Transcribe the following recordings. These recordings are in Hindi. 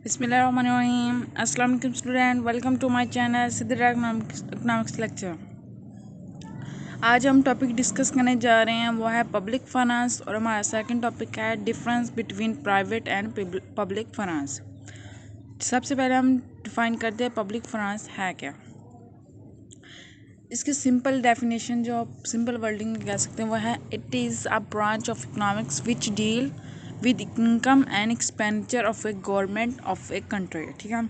बिस्मिल्लाहिर्रहमानिर्रहीम। अस्सलाम वालेकुम student, welcome to my channel Siddiqa economics lecture. आज हम टॉपिक डिस्कस करने जा रहे हैं, वो है पब्लिक फाइनेंस, और हमारा सेकंड टॉपिक है difference between private and public finance. सबसे पहले हम डिफाइन करते हैं पब्लिक फाइनेंस है क्या। इसकी सिंपल डेफिनेशन जो आप सिंपल वर्डिंग में कह सकते हैं वो है, it is a branch of economics which deal with income and expenditure of A government of a country. ठीक है,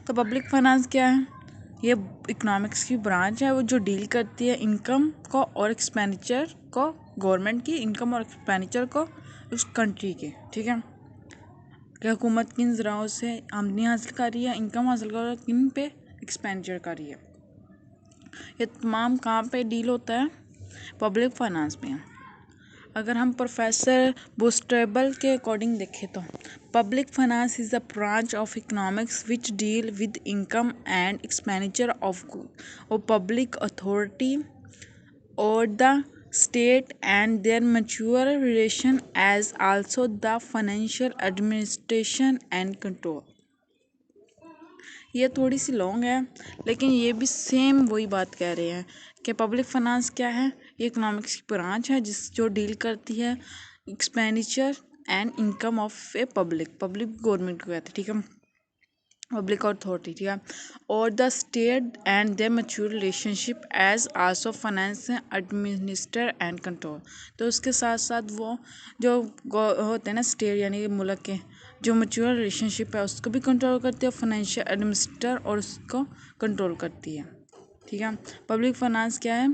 तो पब्लिक फाइनेंस क्या है? ये इकोनॉमिक्स की ब्रांच है वो जो डील करती है इनकम को और एक्सपेंडिचर को, गवर्नमेंट की इनकम और एक्सपेंडिचर को उस कंट्री के। ठीक है, कि हुकूमत किन ज़राओं से आमदनी हासिल कर रही है, इनकम हासिल कर रही है, किन पे एक्सपेंडिचर कर रही है। ये तमाम कहाँ पे डील होता है? पब्लिक फाइनेंस में। अगर हम प्रोफेसर बुस्टेबल के अकॉर्डिंग देखें तो public finance is a branch of economics which deal with income and expenditure of public authority और the state and their mutual relation as also the financial administration and control। ये थोड़ी सी लॉन्ग है लेकिन ये भी सेम वही बात कह रहे हैं कि पब्लिक फाइनेंस क्या है। ये इकोनॉमिक्स की ब्रांच है जो डील करती है expenditure and income of a public government को कहते हैं। ठीक है, पब्लिक अथॉरिटी। ठीक है, और the state and their mutual relationship as also finance administer and control. तो उसके साथ साथ वो जो होते हैं ना स्टेट यानी कि मुल्क के जो म्यूचुअल रिलेशनशिप है उसको भी कंट्रोल करती है, फाइनेंशियल एडमिनिस्टर और उसको कंट्रोल करती है। ठीक है, पब्लिक फाइनेंस क्या है?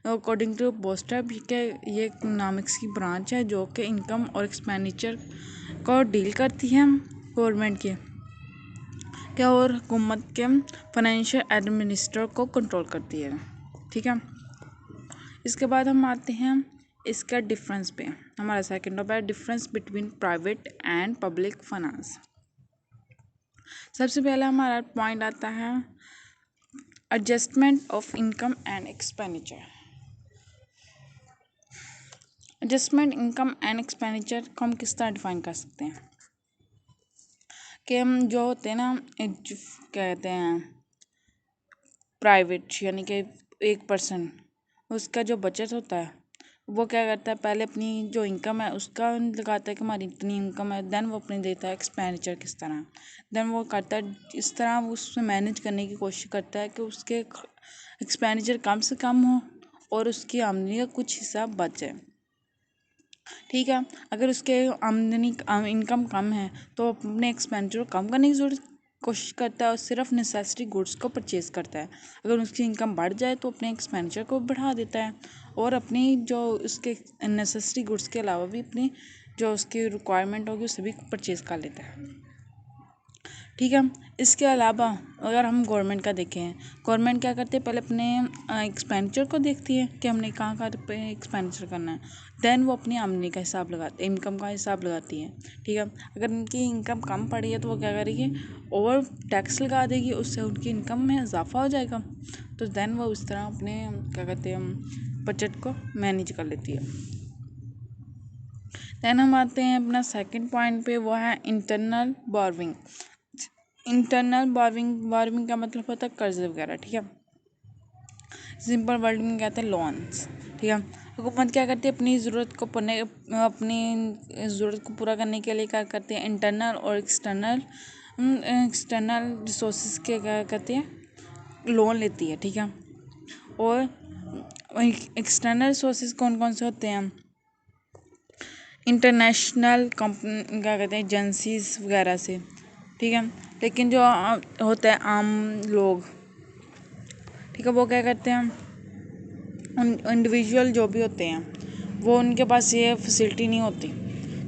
अकॉर्डिंग टू बोस्टब के ये इकोनॉमिक्स की ब्रांच है जो कि इनकम और एक्सपेंडिचर को डील करती है गवर्नमेंट के क्या और हुकूमत के फाइनेंशियल एडमिनिस्टर को कंट्रोल करती है। ठीक है, इसके बाद हम आते हैं इसका डिफरेंस पे। हमारा सेकंड टॉपिक है difference between private and public finance. सबसे पहला हमारा पॉइंट आता है adjustment of income and expenditure. Adjustment income and expenditure को हम किस तरह डिफाइन कर सकते हैं कि हम जो होते हैं ना कहते हैं प्राइवेट यानी कि एक पर्सन उसका जो बचत होता है वो क्या करता है, पहले अपनी जो इनकम है उसका लगाता है कि हमारी इतनी इनकम है, देन वो अपनी देता है एक्सपेंडिचर किस तरह, देन वो करता है इस तरह उससे मैनेज करने की कोशिश करता है कि उसके एक्सपेंडिचर कम से कम हो और उसकी आमदनी का कुछ हिस्सा बच जाए। ठीक है, अगर उसके आमदनी इनकम कम है तो अपने एक्सपेंडिचर कम करने की जरूरत कोशिश करता है और सिर्फ नेसेसरी गुड्स को परचेज़ करता है। अगर उसकी इनकम बढ़ जाए तो अपने एक्सपेंडिचर को बढ़ा देता है और अपनी जो उसके नेसेसरी गुड्स के अलावा भी अपनी जो उसकी रिक्वायरमेंट होगी उसे भी परचेज़ कर लेता है। ठीक है, इसके अलावा अगर हम गवर्नमेंट का देखें, गवर्नमेंट क्या करती है, पहले अपने एक्सपेंडिचर को देखती है कि हमने कहाँ कहाँ पे एक्सपेंडिचर करना है, देन वो अपनी आमदनी का हिसाब लगाती है, इनकम का हिसाब लगाती है। ठीक है, अगर उनकी इनकम कम पड़ी है तो वो क्या करेगी, ओवर टैक्स लगा देगी, उससे उनकी इनकम में इजाफा हो जाएगा, तो देन वो उस तरह अपने क्या कहते हैं बजट को मैनेज कर लेती है। देन हम आते हैं अपना सेकंड पॉइंट पे, वो है इंटरनल बोरोइंग। इंटरनल बोरोइंग का मतलब होता है कर्ज वगैरह। ठीक है, सिंपल वर्ड में कहते हैं लोन्स। ठीक है, हुकूमत क्या करती है, अपनी ज़रूरत को पूरा करने के लिए क्या करते हैं, इंटरनल और एक्सटर्नल रिसोर्सेज के क्या करते हैं, लोन लेती है। ठीक है, और एक्सटर्नल रिसोर्सेज कौन कौन से होते हैं, इंटरनेशनल कंपनी क्या कहते हैं एजेंसीज वगैरह से। ठीक है, लेकिन जो होता है आम लोग, ठीक है, वो क्या करते हैं, इंडिविजुअल जो भी होते हैं वो उनके पास ये फैसिलिटी नहीं होती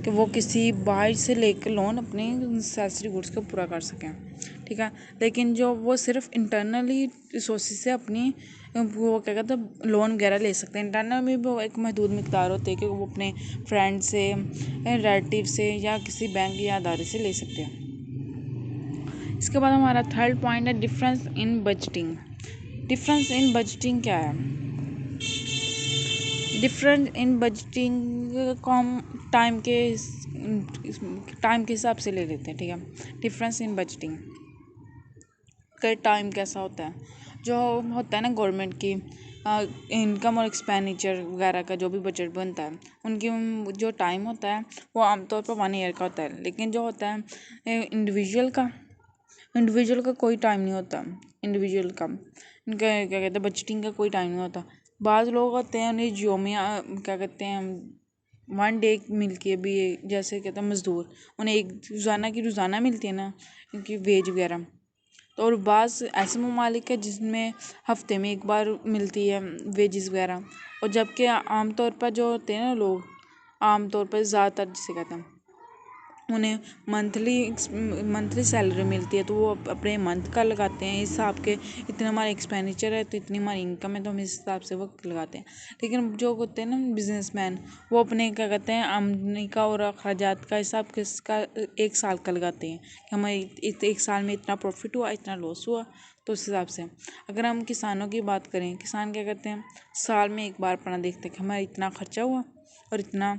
कि वो किसी बाहर से लेकर लोन अपनी नेसेसरी गुड्स को पूरा कर सकें। ठीक है, लेकिन जो वो सिर्फ इंटरनली रिसोर्सेज से अपनी वो क्या कहते हैं लोन वगैरह ले सकते हैं। इंटरनल में भी वो एक महदूद मिकदार होती है कि वो अपने फ्रेंड से, रिलेटिव से या किसी बैंक या अदारे से ले सकते हैं। इसके बाद हमारा थर्ड पॉइंट है difference in budgeting. Difference in budgeting क्या है? डिफरेंस इन बजटिंग को हम टाइम के टाइम के हिसाब से ले लेते हैं, ठीक है। डिफरेंस इन बजटिंग का टाइम कैसा होता है, जो होता है ना गवर्नमेंट की इनकम और एक्सपेंडिचर वगैरह का जो भी बजट बनता है, उनकी जो टाइम होता है वो आमतौर पर 1 ईयर का होता है। लेकिन जो होता है इंडिविजुअल का कोई टाइम नहीं होता। इंडिविजुअल का इनका क्या कहते हैं, बजटिंग का कोई टाइम नहीं होता। बाज़ लोग होते हैं उन्हें योमिया क्या कहते हैं, 1 डे मिलती है भी, जैसे कहते हैं मज़दूर, उन्हें एक रोज़ाना मिलती है ना उनकी वेज वगैरह। तो और बाज़ ऐसे ममालिक है जिसमें हफ्ते में एक बार मिलती है वेजिस वगैरह। और जबकि आमतौर पर जो होते हैं ना लोग, आमतौर पर ज़्यादातर जिसे कहते हैं, उन्हें मंथली सैलरी मिलती है। तो वो अपने मंथ का लगाते हैं हिसाब के, इतना हमारा एक्सपेंडिचर है तो इतनी हमारी इनकम है, तो हम इस हिसाब से वो लगाते हैं। लेकिन जो होते हैं ना बिजनेसमैन, वो अपने क्या कहते हैं आमदनी का और अखराजात का हिसाब किसका 1 साल का लगाते हैं कि हमारे 1 साल में इतना प्रॉफिट हुआ, इतना लॉस हुआ। तो उस हिसाब से अगर हम किसानों की बात करें, किसान क्या करते हैं, साल में एक बार अपना देखते हैं कि हमारा इतना खर्चा हुआ और इतना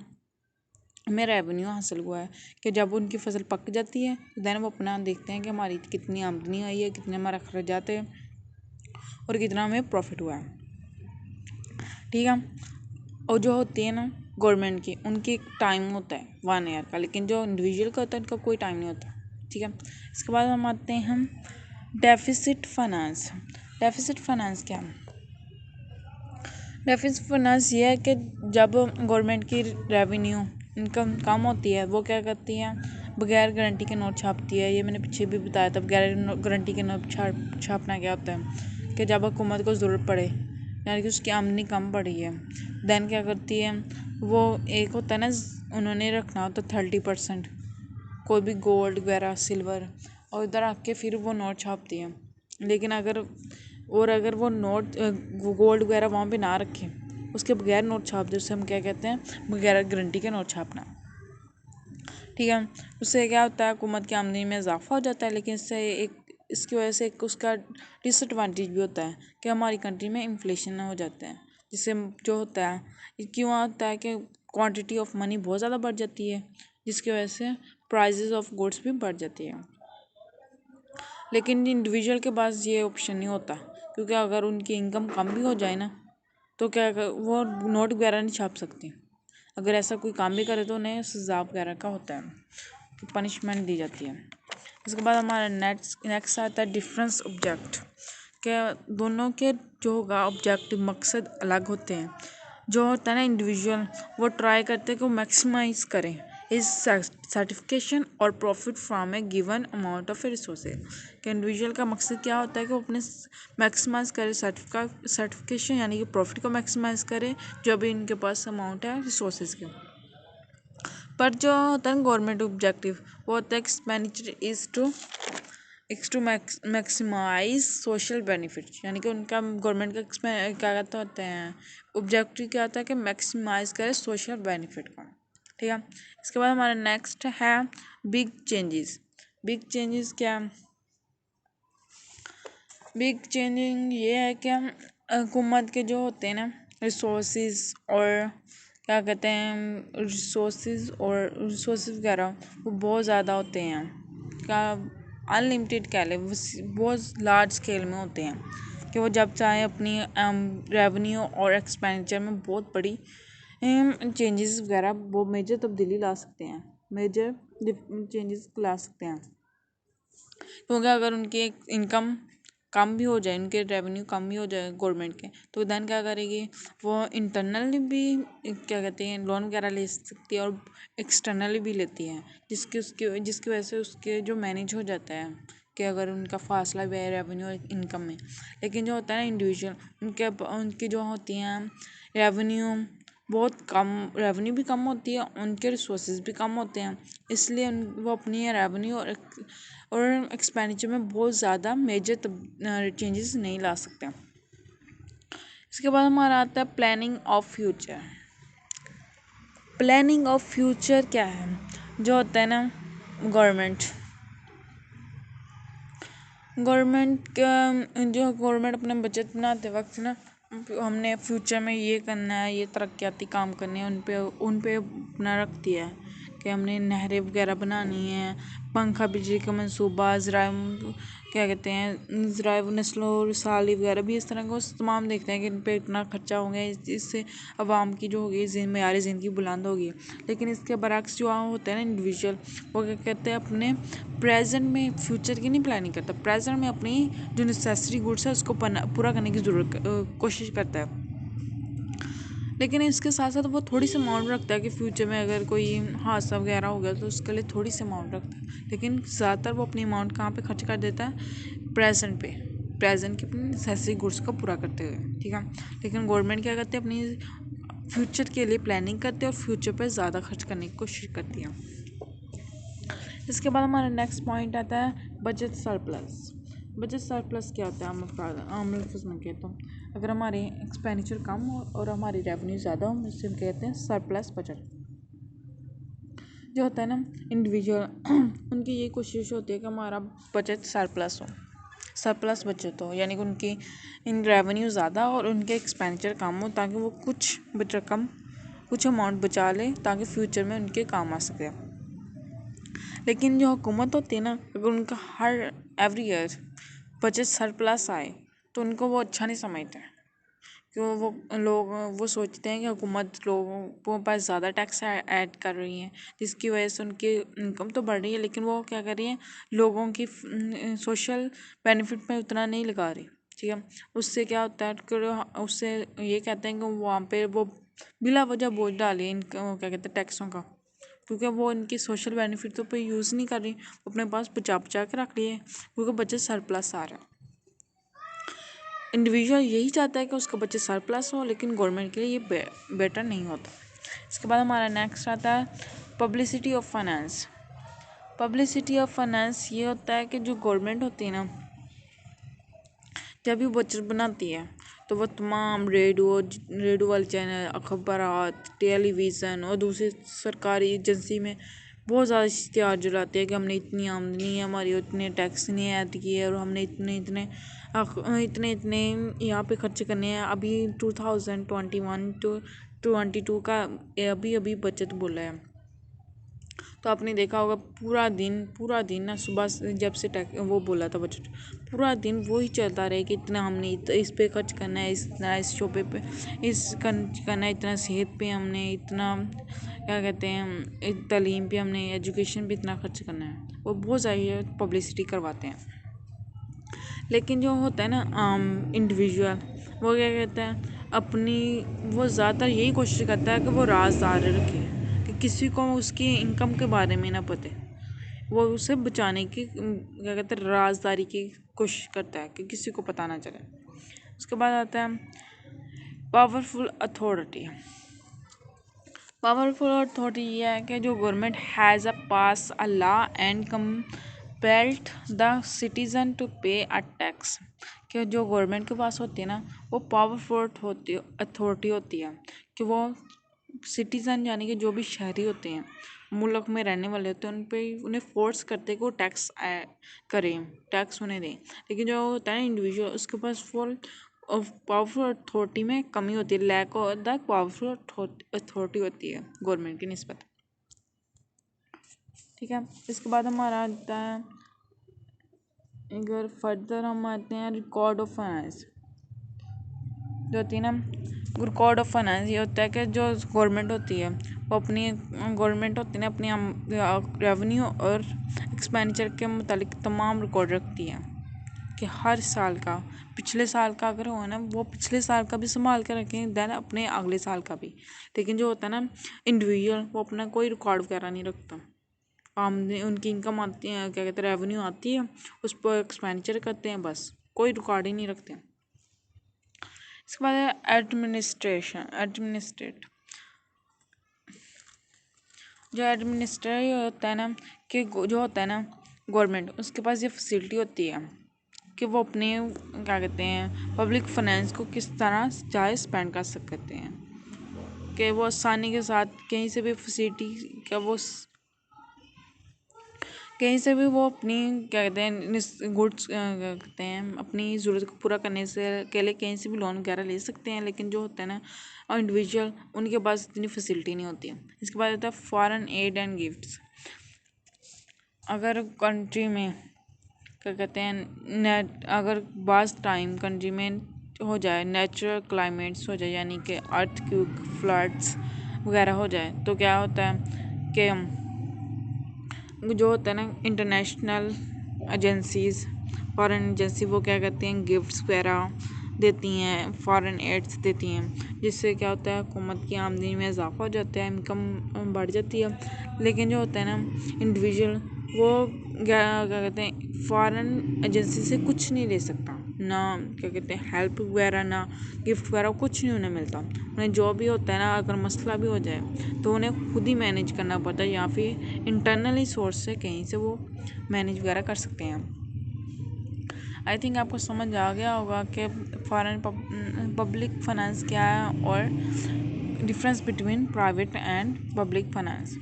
हमें रेवेन्यू हासिल हुआ है। कि जब उनकी फसल पक जाती है तो देन वो अपना देखते हैं कि हमारी कितनी आमदनी आई है, कितने हमारा खर्चात है और कितना हमें प्रॉफिट हुआ है, ठीक है। और जो होती है ना गवर्नमेंट की, उनकी एक टाइम होता है 1 ईयर का, लेकिन जो इंडिविजुअल का होता है उनका कोई टाइम नहीं होता, ठीक है। इसके बाद हम आते हैं हम डेफिसिट फाइनेंस। डेफिसिट फाइनेंस क्या है? डेफिसिट फाइनेंस ये है कि जब गवर्नमेंट की रेवेन्यू इनकम कम होती है, वो क्या करती है, बगैर गारंटी के नोट छापती है। ये मैंने पीछे भी बताया था, बगैर गारंटी के नोट छापना क्या होता है कि जब हुकूमत को ज़रूरत पड़े, यानी कि उसकी आमदनी कम पड़ी है, देन क्या करती है, वो एक होता है ना, उन्होंने रखना होता है 30% कोई भी गोल्ड वगैरह सिल्वर, और इधर आके फिर वो नोट छापती है। लेकिन अगर वो नोट वो गोल्ड वगैरह वहाँ पे ना रखें, उसके बगैर नोट छाप दे, उससे हम क्या कहते हैं, बगैर गारंटी के नोट छापना, ठीक है। उससे क्या होता है, हुकूमत की आमदनी में इजाफा हो जाता है। लेकिन इसकी वजह से एक उसका डिसएडवांटेज भी होता है कि हमारी कंट्री में इन्फ्लेशन हो जाता है, जिससे जो होता है क्यों होता है कि क्वांटिटी ऑफ मनी बहुत ज़्यादा बढ़ जाती है, जिसकी वजह से प्राइजेस ऑफ गुड्स भी बढ़ जाती है। लेकिन इंडिविजुअल के पास ये ऑप्शन नहीं होता, क्योंकि अगर उनकी इनकम कम भी हो जाए ना, तो वो नोट वगैरह नहीं छाप सकती। अगर ऐसा कोई काम भी करे तो उन्हें सज़ा वगैरह का होता है, तो पनिशमेंट दी जाती है। इसके बाद हमारा नेक्स्ट आता है डिफरेंस ऑब्जेक्ट। के दोनों के जो होगा ऑब्जेक्टिव मकसद अलग होते हैं। जो होता है ना इंडिविजुअल, वो ट्राई करते हैं कि वो मैक्सिमाइज करें इस सर्टिफिकेशन और profit from A given amount of resources. कि इंडिविजुअल का मकसद क्या होता है कि वो अपने मैक्सिमाइज करे सर्टिफिकेशन, यानी कि प्रॉफिट को मैक्सिमाइज करे जो भी इनके पास अमाउंट है रिसोर्सेज के। पर जो होता है गवर्नमेंट ऑब्जेक्टिव, वो होता है expenditure is to maximise social benefit, यानी कि उनका गवर्नमेंट का क्या कहते होते हैं ऑब्जेक्टिव, क्या होता है कि मैक्सिमाइज करे सोशल बेनिफिट का, ठीक है। इसके बाद हमारा नेक्स्ट है बिग चेंजेस। बिग चेंजेस क्या? बिग चेंजिंग ये है कि हुकूमत के जो होते हैं ना रिसोर्सेज और क्या कहते हैं रिसोर्सेज वगैरह, वो बहुत ज़्यादा होते हैं, क्या अनलिमिटेड कह लें, बहुत लार्ज स्केल में होते हैं कि वो जब चाहे अपनी रेवेन्यू और एक्सपेंडिचर में बहुत बड़ी चेंजेस वगैरह, वो मेजर तब्दीली ला सकते हैं, मेजर चेंजेस ला सकते हैं। क्योंकि अगर उनकी एक इनकम कम भी हो जाए, उनके रेवेन्यू कम भी हो जाए गवर्नमेंट के, तो देन क्या करेगी, वो इंटरनली भी क्या कहते हैं लोन वगैरह ले सकती है और एक्सटर्नली भी लेती है, जिसकी वजह से उसके जो मैनेज हो जाता है कि अगर उनका फासला भी है रेवेन्यू और इनकम में। लेकिन जो होता है ना इंडिविजुअल, उनकी जो होती हैं रेवेन्यू बहुत कम, रेवेन्यू भी कम होती है, उनके रिसोर्सेज भी कम होते हैं, इसलिए वो अपनी रेवेन्यू और एक्सपेंडिचर में बहुत ज़्यादा मेजर चेंजेस नहीं ला सकते। इसके बाद हमारा आता है planning of future. Planning of future क्या है? जो होता है ना गवर्नमेंट अपने बजट बनाते वक्त ना, हमने फ्यूचर में ये करना है, ये तरक्याती काम करने हैं, उन पे अपना रखती है कि हमने नहरें वगैरह बनानी है, पंखा बिजली का मंसूबा, ज़राए क्या कहते हैं ज़राए नस्लों और साली वगैरह भी इस तरह को तमाम देखते हैं कि इन पर इतना खर्चा हो गया, इससे आवाम की जो होगी मेयार ज़िंदगी बुलंद होगी। लेकिन इसके बरक्स जो होते हैं ना इंडिविजुअल, वो क्या कहते हैं अपने प्रेजेंट में फ्यूचर की नहीं प्लानिंग करता, प्रेजेंट में अपनी जो नेसेसरी गुड्स है उसको पूरा करने की कोशिश करता है। लेकिन इसके साथ साथ वो थोड़ी सी अमाउंट रखता है कि फ्यूचर में अगर कोई हादसा वगैरह हो गया तो उसके लिए थोड़ी सी अमाउंट रखता है। लेकिन ज़्यादातर वो अपनी अमाउंट कहाँ पे खर्च कर देता है, प्रेजेंट पे, प्रेजेंट की अपनी नेसेसरी गुड्स को पूरा करते हुए, ठीक है। लेकिन गवर्नमेंट क्या करती है, अपनी फ्यूचर के लिए प्लानिंग करते हैं और फ्यूचर पर ज़्यादा खर्च करने की कोशिश करती है। इसके बाद हमारा नेक्स्ट पॉइंट आता है बजट सरप्लस। बजट सरप्लस क्या होता है आम लफ्ज़ में कहता हूँ, अगर हमारे एक्सपेंडिचर कम हो और हमारी रेवेन्यू ज़्यादा हो, इससे हम कहते हैं सरप्लस बजट। जो होता है ना इंडिविजुअल उनकी ये कोशिश होती है कि हमारा बजट सरप्लस हो, सरप्लस बजट हो, यानी कि उनकी इन रेवेन्यू ज़्यादा और उनके एक्सपेंडिचर कम हो, ताकि वो कुछ अमाउंट बचा लें ताकि फ्यूचर में उनके काम आ सके। लेकिन जो हुकूमत होती है ना, अगर उनका हर एवरी ईयर बजट सरप्लस आए तो उनको वो अच्छा नहीं समझते, क्यों वो सोचते हैं कि हुकूमत लोगों के पास ज़्यादा टैक्स ऐड कर रही है, जिसकी वजह से उनकी इनकम तो बढ़ रही है, लेकिन वो क्या कर रही है, लोगों की सोशल बेनिफिट में उतना नहीं लगा रही, ठीक है। उससे क्या होता है कि उससे ये कहते हैं कि वहाँ पे वो बिला वजह बोझ डालिए इनका क्या कहते हैं टैक्सों का, क्योंकि वो इनकी सोशल बेनिफिट तो पे यूज़ नहीं कर रही, अपने पास बचा के रख लिए, क्योंकि बजट सरप्लस आ रहा है। इंडिविजुअल यही चाहता है कि उसका बजट सरप्लस हो, लेकिन गवर्नमेंट के लिए ये बेटर नहीं होता। इसके बाद हमारा नेक्स्ट आता है publicity of finance. Publicity of finance ये होता है कि जो गवर्नमेंट होती है ना, जब भी बजट बनाती है तो वह तमाम रेडियो वाले चैनल, अखबार, टेलीविज़न और दूसरी सरकारी एजेंसी में बहुत ज़्यादा इश्तिहार जलाते हैं कि हमने इतनी आमदनी है, हमारी उतने टैक्स नहीं ऐड किए और हमने इतने यहाँ पे खर्च करने हैं। अभी 2021 to 22 का अभी बजट बोला है, तो आपने देखा होगा पूरा दिन ना सुबह से जब से वो बोला था बजट, पूरा दिन वो ही चलता रहे कि इतना हमने इस पे खर्च करना है, इतना इस शोबे पे खर्च करना है, इतना सेहत पे हमने इतना क्या कहते हैं तालीम पे हमने एजुकेशन पे इतना खर्च करना है। वो बहुत ज़्यादा पब्लिसिटी करवाते हैं। लेकिन जो होता है ना इंडिविजुअल, वो क्या कहता है वो ज़्यादातर यही कोशिश करता है कि वो राज़दार रखे, कि किसी को उसकी इनकम के बारे में ना पता, वो उसे बचाने की क्या कहते हैं राजदारी की कोशिश करता है कि किसी को पता ना चले। उसके बाद आता है पावरफुल अथॉरिटी। पावरफुल अथॉरिटी ये है कि जो government has a pass a law and compelled the citizen to pay a tax. कि जो गवर्नमेंट के पास होती है ना, वो पावरफुल अथॉरिटी होती है कि वो सिटीज़न यानी कि जो भी शहरी होते हैं, मुल्क में रहने वाले होते हैं, उन्हें फोर्स करते हैं कि वो टैक्स करें, टैक्स उन्हें दें। लेकिन जो होता है इंडिविजुअल, उसके पास फुल पावरफुल अथॉरिटी में कमी होती है, lack of the powerful authority होती है गवर्नमेंट की निस्बत, ठीक है। इसके बाद हमारा आता है, अगर फर्दर हम आते हैं रिकॉर्ड ऑफ फाइनेंस। जो होती है ना रिकॉर्ड ऑफ फाइनेंस, ये होता है कि जो गवर्नमेंट होती है वो अपनी रेवेन्यू और एक्सपेंडिचर के मुतालिक तमाम रिकॉर्ड रखती है, कि हर साल का, पिछले साल का अगर हो ना, वो पिछले साल का भी संभाल कर रखें, दैन अपने अगले साल का भी। लेकिन जो होता है ना इंडिविजुअल, वो अपना कोई रिकॉर्ड वगैरह नहीं रखता। आमदनी उनकी इनकम आती है, क्या कहते हैं रेवेन्यू आती है, उस पर एक्सपेंडिचर करते हैं, बस कोई रिकॉर्ड ही नहीं रखते। इसके बाद है एडमिनिस्ट्रेट। जो एडमिनिस्ट्रेटर होता है ना, कि जो होता है ना गवर्नमेंट, उसके पास ये फैसिलिटी होती है कि वो अपने क्या कहते हैं पब्लिक फाइनेंस को किस तरह चाहे स्पेंड कर सकते हैं, कि वो आसानी के साथ कहीं से भी फैसिलिटी का वो कहीं से भी वो अपनी क्या कहते हैं गुड्स क्या कहते हैं अपनी ज़रूरत को पूरा करने से के लिए कहीं से भी लोन वगैरह ले सकते हैं, लेकिन जो होता है ना और इंडिविजुअल उनके पास इतनी फैसिलिटी नहीं होती है। इसके बाद आता है फॉरेन एड एंड गिफ्ट्स। अगर कंट्री में क्या कहते हैं नेट अगर बास टाइम कंट्री में हो जाए, नेचुरल क्लाइमेट्स हो जाए यानी कि अर्थक्वेक फ्लड्स वगैरह हो जाए, तो क्या होता है कि जो होता है ना इंटरनेशनल एजेंसीज फॉरेन एजेंसी वो क्या करती हैं गिफ्ट्स वगैरह देती हैं, फॉरेन एड्स देती हैं, जिससे क्या होता है हुकूमत की आमदनी में इजाफा हो जाता है, इनकम बढ़ जाती है। लेकिन जो होता है ना इंडिविजुअल वो क्या क्या कहते हैं फॉरेन एजेंसी से कुछ नहीं ले सकता, ना क्या कहते हैं हेल्प वगैरह ना गिफ्ट वगैरह कुछ नहीं उन्हें मिलता। उन्हें जो भी होता है ना अगर मसला भी हो जाए तो उन्हें खुद ही मैनेज करना पड़ता है, या फिर इंटरनली सोर्स से कहीं से वो मैनेज वगैरह कर सकते हैं। आई थिंक आपको समझ आ गया होगा कि फॉरेन पब्लिक फाइनेंस क्या है और difference between private and public finance.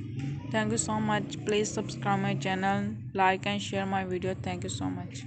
Thank you so much. Please subscribe my channel, like and share my video. Thank you so much.